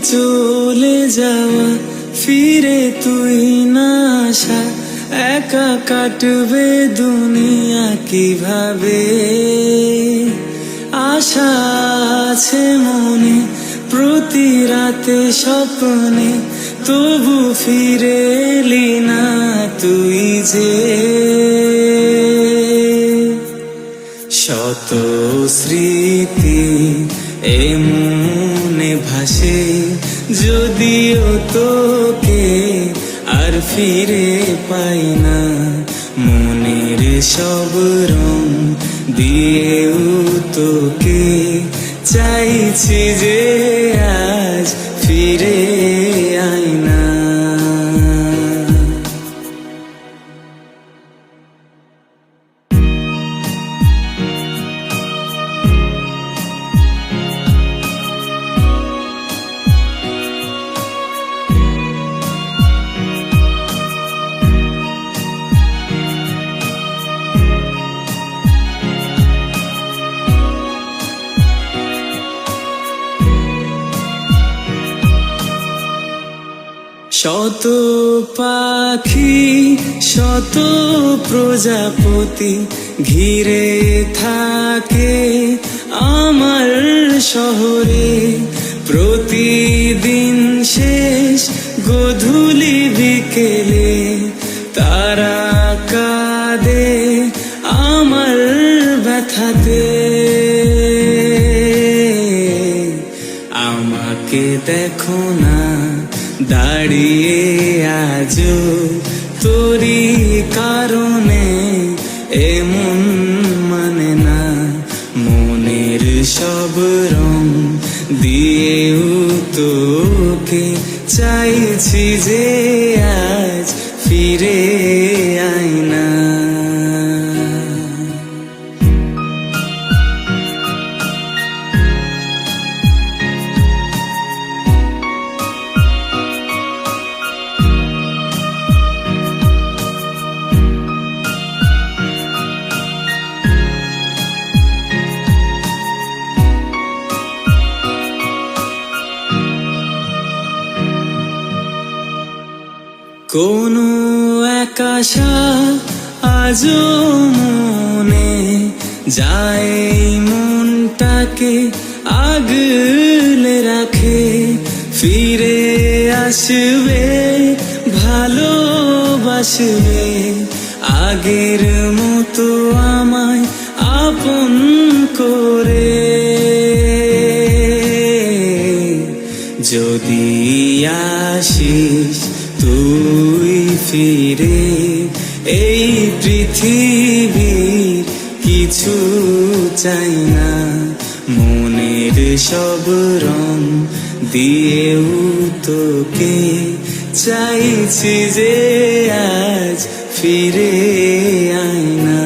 চলে যাওয়া, ফিরে তুই না আসা, একা কাটবে দুনিয়া কিভাবে। আশা আছে মনে প্রতি রাতে স্বপ্নে, তবু ফিরে এলি না তুই যে। শত স্মৃতি এ মনে ভাসে, যদিও তোকে আর ফিরে পাই না। মনের সব রং দিয়েও তোকে চাইছি যে আজ ফিরে আয় না। শত পাখি শত প্রজাপতি ঘিরে থাকে আমার শহরে। প্রতিদিন শেষ গধূলি বিকেলে তারা কাঁদে আমার ব্যথাতে। আমাকে দেখো না দাঁড়িয়ে আজও তোরই কারণে, এমন মানে না। মনের সব রং দিয়েও তোকে চাইছি যে আজ ফিরে আয় না। কোনো এক আশা আজও মনে যায়, মনটাকে আগলে রাখে। ফিরে আসবে ভালোবাসবে আগের মতো আমায় আপন করে। যদি আসিস তুই ফিরে, এই পৃথিবীর কিছু চাই না। মনের সব রং দিয়েও তোকে চাইছি যে আজ ফিরে আয় না।